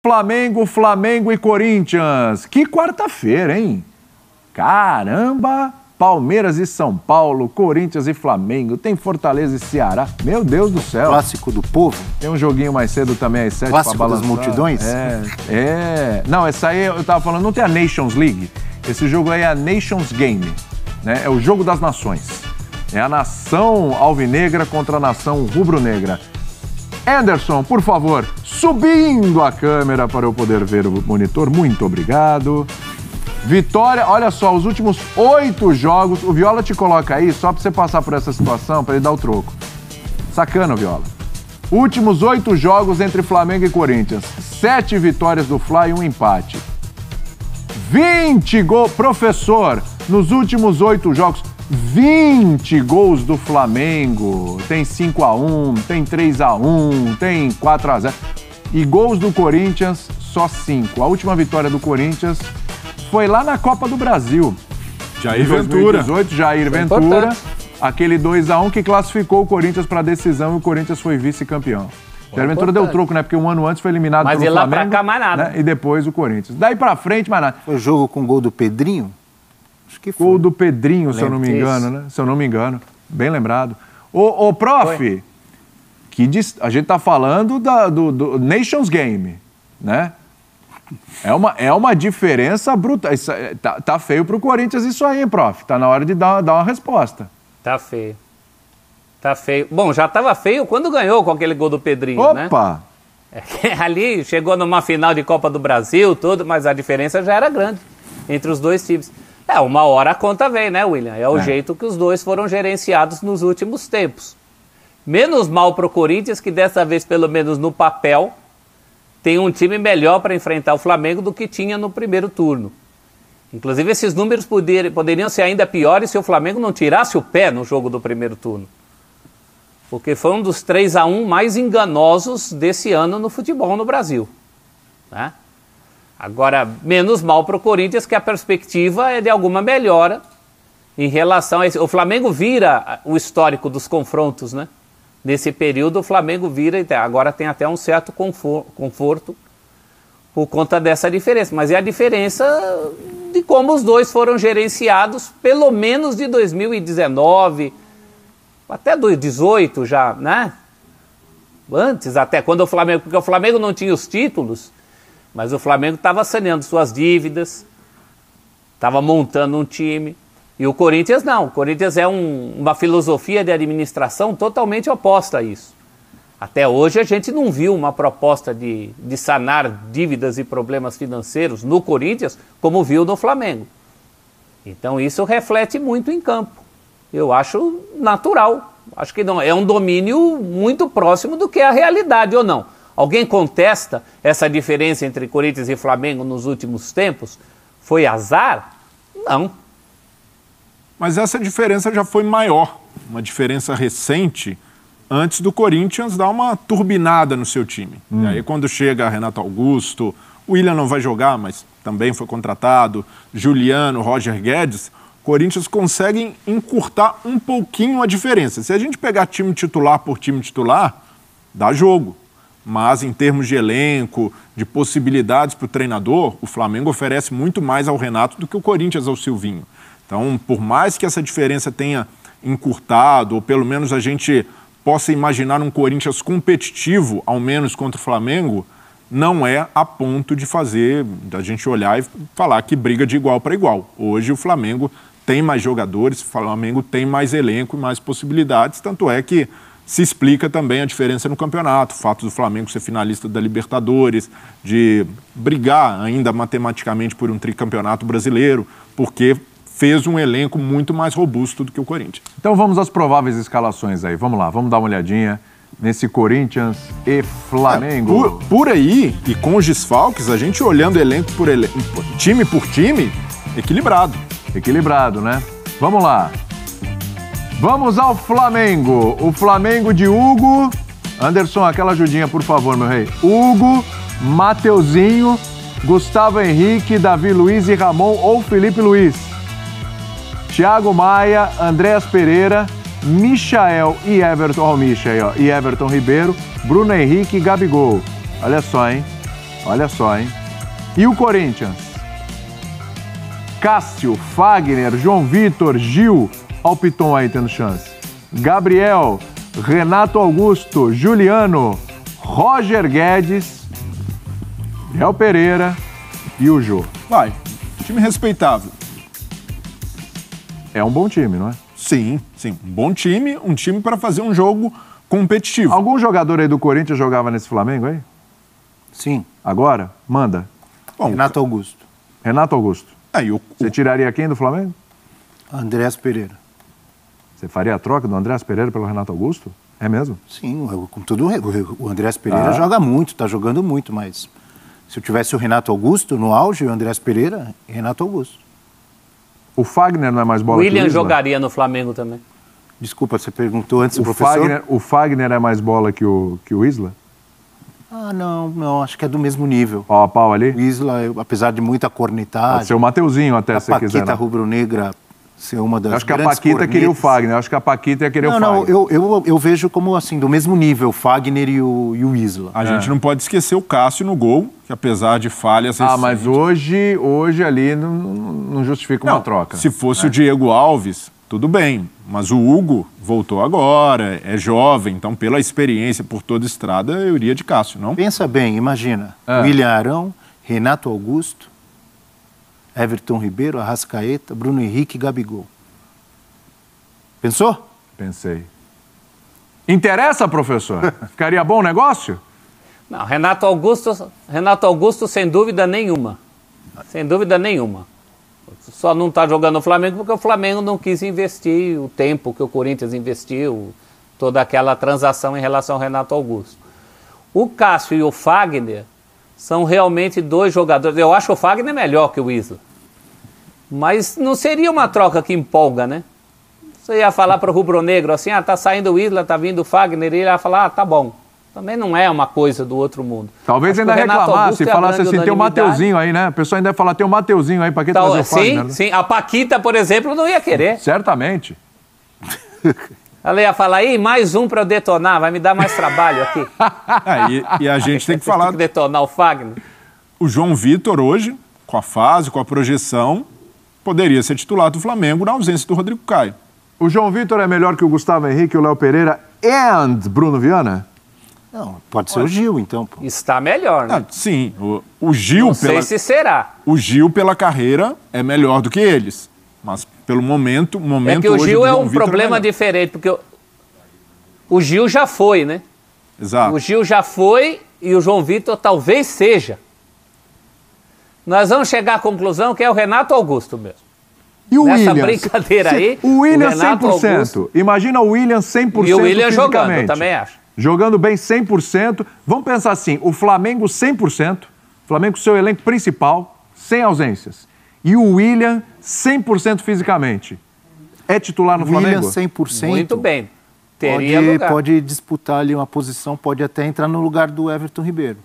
Flamengo e Corinthians. Que quarta-feira, hein? Caramba! Palmeiras e São Paulo, Corinthians e Flamengo, tem Fortaleza e Ceará. Meu Deus do céu. Clássico do povo. Tem um joguinho mais cedo também às 7 para balançar. Clássico das multidões? Não, essa aí eu tava falando, não tem a Nations League? Esse jogo aí é a Nations Game, né? É o jogo das nações. É a nação alvinegra contra a nação rubro-negra. Anderson, por favor, subindo a câmera para eu poder ver o monitor. Muito obrigado. Vitória, olha só, os últimos 8 jogos, o Viola te coloca aí só para você passar por essa situação, para ele dar o troco. Sacana, Viola. Últimos 8 jogos entre Flamengo e Corinthians. 7 vitórias do Fla e 1 empate. 20 gols, professor, nos últimos 8 jogos, 20 gols do Flamengo. Tem 5-1, tem 3-1, tem 4-0. E gols do Corinthians, só 5. A última vitória do Corinthians foi lá na Copa do Brasil. Jair Ventura. 2018, Jair Ventura. Aquele 2-1 que classificou o Corinthians para a decisão e o Corinthians foi vice-campeão. Jair Ventura deu troco, né? Porque um ano antes foi eliminado pelo Flamengo. Mas de lá pra cá mais nada. Né? E depois o Corinthians. Daí pra frente, mais nada. Foi o jogo com gol do Pedrinho? Acho que foi. Gol do Pedrinho, se eu não me engano, né? Se eu não me engano. Bem lembrado. Ô prof, a gente tá falando do Nations Game, né? É uma diferença brutal. Tá feio pro Corinthians isso aí, hein, prof? Tá na hora de dar uma resposta. Tá feio. Tá feio. Bom, já tava feio quando ganhou com aquele gol do Pedrinho, né? Opa! Ali chegou numa final de Copa do Brasil, tudo, mas a diferença já era grande entre os dois times. Uma hora a conta vem, né, William? É o jeito que os dois foram gerenciados nos últimos tempos. Menos mal pro Corinthians, que dessa vez, pelo menos no papel, tem um time melhor para enfrentar o Flamengo do que tinha no primeiro turno. Inclusive, esses números poderiam ser ainda piores se o Flamengo não tirasse o pé no jogo do primeiro turno. Porque foi um dos 3-1 mais enganosos desse ano no futebol no Brasil. Né? Agora, menos mal para o Corinthians, que a perspectiva é de alguma melhora em relação a isso. O Flamengo vira o histórico dos confrontos, né? Nesse período, o Flamengo vira, agora tem até um certo conforto por conta dessa diferença. Mas é a diferença de como os dois foram gerenciados, pelo menos de 2019, até 2018 já, né? Antes até, quando porque o Flamengo não tinha os títulos, mas o Flamengo estava saneando suas dívidas, estava montando um time. E o Corinthians não. O Corinthians é uma filosofia de administração totalmente oposta a isso. Até hoje a gente não viu uma proposta de sanar dívidas e problemas financeiros no Corinthians como viu no Flamengo. Então isso reflete muito em campo. Eu acho natural. Acho que não é um domínio muito próximo do que é a realidade, ou não? Alguém contesta essa diferença entre Corinthians e Flamengo nos últimos tempos? Foi azar? Não. Mas essa diferença já foi maior, uma diferença recente, antes do Corinthians dar uma turbinada no seu time. E aí quando chega Renato Augusto, o William não vai jogar, mas também foi contratado, Juliano, Roger Guedes, Corinthians conseguem encurtar um pouquinho a diferença. Se a gente pegar time titular por time titular, dá jogo. Mas em termos de elenco, de possibilidades para o treinador, o Flamengo oferece muito mais ao Renato do que o Corinthians ao Silvinho. Então, por mais que essa diferença tenha encurtado, ou pelo menos a gente possa imaginar um Corinthians competitivo, ao menos contra o Flamengo, não é a ponto de da gente olhar e falar que briga de igual para igual. Hoje o Flamengo tem mais jogadores, o Flamengo tem mais elenco e mais possibilidades, tanto é que se explica também a diferença no campeonato, o fato do Flamengo ser finalista da Libertadores, de brigar ainda matematicamente por um tricampeonato brasileiro, porque fez um elenco muito mais robusto do que o Corinthians. Então vamos às prováveis escalações aí. Vamos lá, vamos dar uma olhadinha nesse Corinthians e Flamengo. Por aí, e com os desfalques, a gente olhando elenco por time por time, equilibrado. Equilibrado, né? Vamos lá. Vamos ao Flamengo. O Flamengo de Hugo. Anderson, aquela ajudinha, por favor, meu rei. Hugo, Mateuzinho, Gustavo Henrique, Davi Luiz e Ramon ou Felipe Luiz. Thiago Maia, Andréas Pereira, Michael e Everton, e Everton Ribeiro, Bruno Henrique e Gabigol. Olha só, hein? Olha só, hein? E o Corinthians? Cássio, Fagner, João Vitor, Gil. Olha o Piton aí tendo chance. Gabriel, Renato Augusto, Juliano, Roger Guedes, Léo Pereira e o Jô. Vai. Time respeitável. É um bom time, não é? Sim. Um bom time, um time para fazer um jogo competitivo. Algum jogador aí do Corinthians jogava nesse Flamengo aí? Sim. Agora? Manda. Bom, Renato Augusto. Renato Augusto. Aí, Você tiraria quem do Flamengo? Andrés Pereira. Você faria a troca do Andrés Pereira pelo Renato Augusto? É mesmo? Sim, com tudo, o Andrés Pereira joga muito, está jogando muito, mas se eu tivesse o Renato Augusto no auge, o Andrés Pereira, Renato Augusto. O Fagner não é mais bola William que o Isla? jogaria no Flamengo também. Desculpa, você perguntou antes, professor? O Fagner é mais bola que o Isla? Ah, não, acho que é do mesmo nível. Ó, a pau ali? O Isla, apesar de muita cornetagem, Pode ser o Mateuzinho até, a se você quiser. Paquita Né? rubro-negra ser uma das Acho que a grandes Paquita cornetas. queria o Fagner. Acho que a Paquita ia querer o Não, Fagner. eu vejo como assim, do mesmo nível, o Fagner e o Isla. a gente não pode esquecer o Cássio no gol, que apesar de falhas... Mas hoje ali não justifica uma troca. Se fosse o Diego Alves, tudo bem. Mas o Hugo voltou agora, é jovem, então pela experiência, por toda a estrada, eu iria de Cássio, não? Pensa bem, imagina, William Arão, Renato Augusto, Everton Ribeiro, Arrascaeta, Bruno Henrique e Gabigol. Pensou? Pensei. Interessa, professor? Ficaria bom o negócio? Não, Renato Augusto sem dúvida nenhuma. Sem dúvida nenhuma. Só não está jogando no Flamengo porque o Flamengo não quis investir o tempo que o Corinthians investiu, toda aquela transação em relação ao Renato Augusto. O Cássio e o Fagner são realmente dois jogadores. Eu acho o Fagner melhor que o Isla. Mas não seria uma troca que empolga, né? Você ia falar para o rubro-negro assim, tá saindo o Isla, tá vindo o Fagner, e ele ia falar, tá bom. Também não é uma coisa do outro mundo. Talvez ainda reclamasse, falasse assim, tem o Mateuzinho aí, né? O pessoal ainda ia falar, tem o Mateuzinho aí, pra que trazer o Fagner? Né? Sim, a Paquita, por exemplo, não ia querer. Certamente. Ela ia falar, mais um para eu detonar, vai me dar mais trabalho aqui. E a gente tem que falar... Tem que detonar o Fagner. O João Vitor hoje, com a fase, com a projeção, poderia ser titular do Flamengo na ausência do Rodrigo Caio. O João Vitor é melhor que o Gustavo Henrique, o Léo Pereira e Bruno Viana? Não, pode ser o Gil, então. Pô. Está melhor, né? Sim, o Gil... Não sei se será. O Gil, pela carreira, é melhor do que eles. Mas pelo momento é que o Gil é um Vitor problema diferente, porque o Gil já foi, né? Exato. O Gil já foi e o João Vitor talvez seja. Nós vamos chegar à conclusão que é o Renato Augusto mesmo. E o Nessa Williams? brincadeira aí, o Williams 100%. Augusto, imagina o Williams 100% e o Williams jogando, fisicamente. também acho. Jogando bem 100%. Vamos pensar assim, o Flamengo 100%, Flamengo seu elenco principal, sem ausências. E o William 100% fisicamente. É titular no Flamengo? William 100%. Muito bem. Teria lugar. Pode disputar ali uma posição, pode até entrar no lugar do Everton Ribeiro.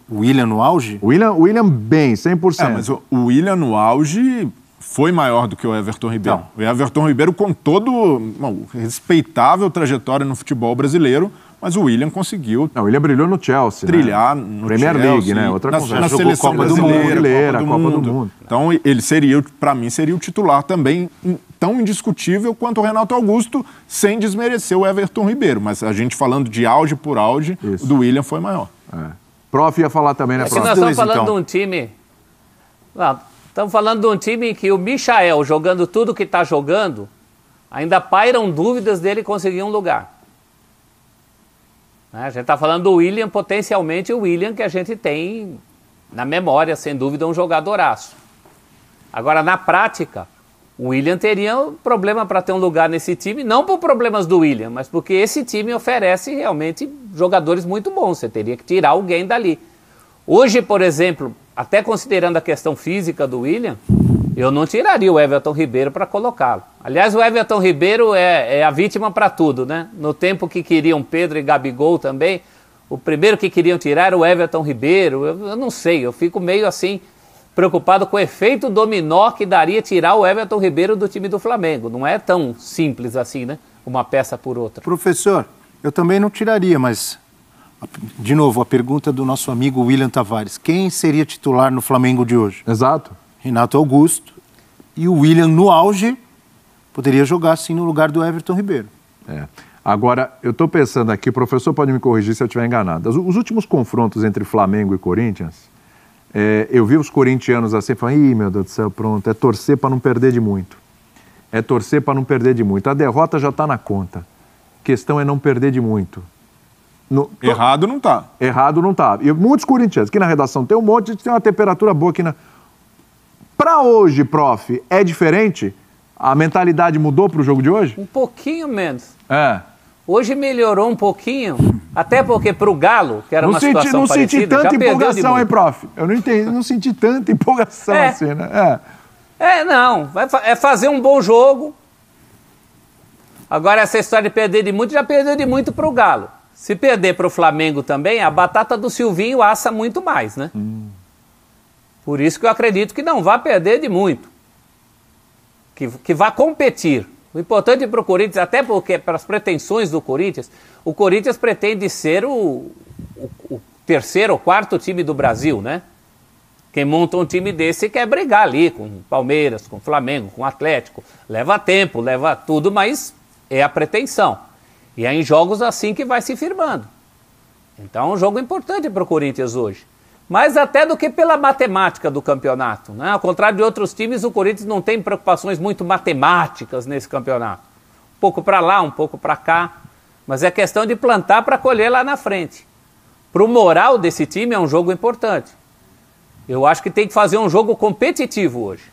O William no auge? O William bem, 100%. Mas o William no auge foi maior do que o Everton Ribeiro. Não. O Everton Ribeiro com todo respeitável trajetória no futebol brasileiro, mas o William conseguiu Não, o William brilhou no Chelsea, trilhar né? no Premier Chelsea, League, né? Outra conversa. na Jogou seleção Copa do brasileira, Mundo, Copa do Mundo. Então ele seria, para mim, seria o titular também tão indiscutível quanto o Renato Augusto, sem desmerecer o Everton Ribeiro. Mas a gente falando de auge por auge, o do William foi maior. Prof ia falar também, né, É que Prof? nós estamos Dois, falando então. de um time... Não, estamos falando de um time em que o Michael, jogando tudo que está jogando, ainda pairam dúvidas dele conseguir um lugar. A gente está falando do William, potencialmente o William que a gente tem na memória, sem dúvida, um jogadoraço. Agora, na prática, o William teria um problema para ter um lugar nesse time, não por problemas do William, mas porque esse time oferece realmente jogadores muito bons. Você teria que tirar alguém dali. Hoje, por exemplo, até considerando a questão física do William, eu não tiraria o Everton Ribeiro para colocá-lo. Aliás, o Everton Ribeiro é a vítima para tudo, né? No tempo que queriam Pedro e Gabigol também, o primeiro que queriam tirar era o Everton Ribeiro. Eu não sei, eu fico meio assim preocupado com o efeito dominó que daria tirar o Everton Ribeiro do time do Flamengo. Não é tão simples assim, né? Uma peça por outra. Professor, eu também não tiraria, mas De novo, a pergunta do nosso amigo William Tavares. Quem seria titular no Flamengo de hoje? Exato. Renato Augusto. E o William, no auge, poderia jogar, sim, no lugar do Everton Ribeiro. Agora, eu estou pensando aqui, o professor pode me corrigir se eu estiver enganado. Os últimos confrontos entre Flamengo e Corinthians, eu vi os corintianos assim, falando, ih, meu Deus do céu, pronto, é torcer para não perder de muito. É torcer para não perder de muito. A derrota já está na conta. A questão é não perder de muito. Errado não está. Errado não está. E muitos corintianos, aqui na redação tem um monte, a gente tem uma temperatura boa aqui na... Para hoje, prof, é diferente? A mentalidade mudou para o jogo de hoje? Um pouquinho menos. Hoje melhorou um pouquinho, até porque para o Galo, que era uma situação parecida, não senti tanta empolgação, hein, prof? Eu não entendi, não senti tanta empolgação assim, né? Não. É fazer um bom jogo. Agora, essa história de perder de muito, já perdeu de muito para o Galo. Se perder para o Flamengo também, a batata do Silvinho assa muito mais, né? Por isso que eu acredito que não vai perder de muito. Que vai competir. O importante para o Corinthians, até porque para as pretensões do Corinthians, o Corinthians pretende ser o terceiro ou quarto time do Brasil, né? Quem monta um time desse quer brigar ali com o Palmeiras, com o Flamengo, com o Atlético. Leva tempo, leva tudo, mas é a pretensão. E é em jogos assim que vai se firmando. Então é um jogo importante para o Corinthians hoje. Mais até do que pela matemática do campeonato, né? Ao contrário de outros times, o Corinthians não tem preocupações muito matemáticas nesse campeonato. Um pouco para lá, um pouco para cá. Mas é questão de plantar para colher lá na frente. Para o moral desse time é um jogo importante. Eu acho que tem que fazer um jogo competitivo hoje.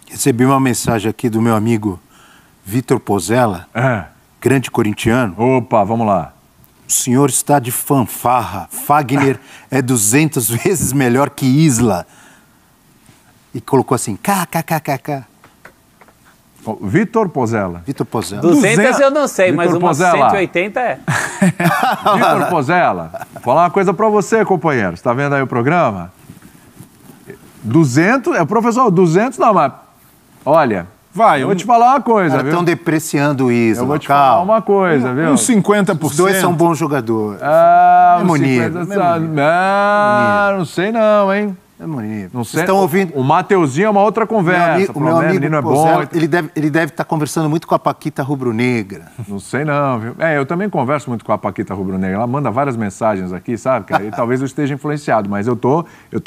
Recebi uma mensagem aqui do meu amigo Vitor Pozella, grande corintiano. Opa, vamos lá. O senhor está de fanfarra. Fagner é 200 vezes melhor que Isla. E colocou assim, kkkk. Vitor Pozella. Vitor Pozella. 200 eu não sei, mas umas Pozella. 180 é. Vitor Pozella, vou falar uma coisa pra você, companheiro. Você tá vendo aí o programa? 200, professor, 200 não, mas... Olha, eu vou te falar uma coisa, viu? Estão depreciando o Isla. Eu vou te falar uma coisa, viu? Uns 50%. Os dois são bons jogadores. Mesmo nível. Não sei não, hein? Não sei. Estão ouvindo? O Mateuzinho é uma outra conversa. O meu amigo menino é Pozella, bom. ele deve estar conversando muito com a Paquita Rubro-Negra. Não sei não, viu? Eu também converso muito com a Paquita Rubro-Negra. Ela manda várias mensagens aqui, sabe, cara? E talvez eu esteja influenciado, mas eu tô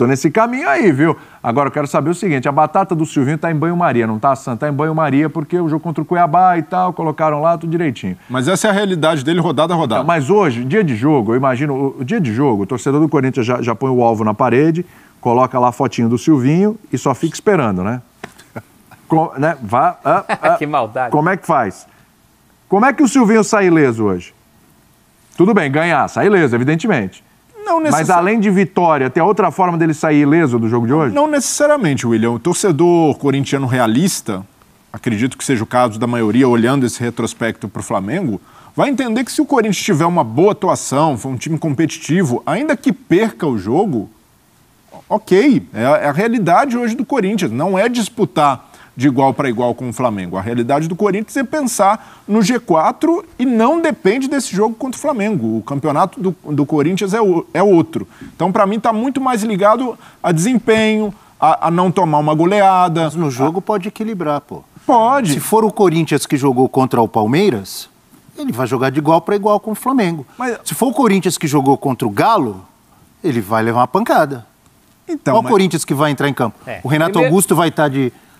nesse caminho aí, viu? Agora eu quero saber o seguinte, a batata do Silvinho tá em banho-maria, não tá, Sam? Tá em banho-maria porque o jogo contra o Cuiabá e tal, colocaram lá tudo direitinho. Mas essa é a realidade dele rodada a rodada. Mas hoje, dia de jogo, eu imagino, o dia de jogo, o torcedor do Corinthians já põe o alvo na parede, coloca lá a fotinho do Silvinho e só fica esperando, né? Que maldade. Como é que faz? Como é que o Silvinho sai ileso hoje? Tudo bem, ganhar, sai ileso, evidentemente. Mas além de vitória, tem outra forma dele sair ileso do jogo de hoje? Não necessariamente, William. O torcedor corintiano realista, acredito que seja o caso da maioria, olhando esse retrospecto para o Flamengo, vai entender que se o Corinthians tiver uma boa atuação, for um time competitivo, ainda que perca o jogo... Ok, é a realidade hoje do Corinthians, não é disputar de igual para igual com o Flamengo. A realidade do Corinthians é pensar no G4 e não depende desse jogo contra o Flamengo. O campeonato do Corinthians é outro. Então, para mim, está muito mais ligado a desempenho, a não tomar uma goleada. Mas no jogo pode equilibrar, pô. Pode. Se for o Corinthians que jogou contra o Palmeiras, ele vai jogar de igual para igual com o Flamengo. Se for o Corinthians que jogou contra o Galo, ele vai levar uma pancada. Então, qual o Corinthians que vai entrar em campo? O Renato Augusto vai estar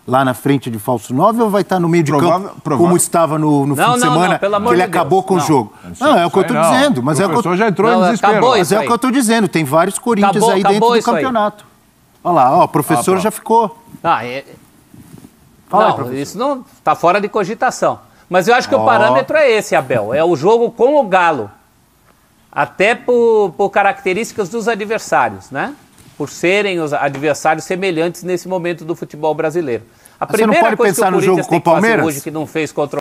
lá na frente de falso 9 ou vai estar no meio de campo, como estava no fim de semana, que ele acabou com o jogo? Não, é o que eu estou dizendo. Mas o professor já entrou em desespero. Mas é o que eu estou dizendo. Tem vários Corinthians aí dentro do campeonato. Olha lá, o professor já ficou. Não, isso não está fora de cogitação. Mas eu acho que o parâmetro é esse, Abel. É o jogo com o Galo. Até por características dos adversários, né? Por serem os adversários semelhantes nesse momento do futebol brasileiro. A primeira coisa que o Corinthians tem que fazer hoje, que não fez contra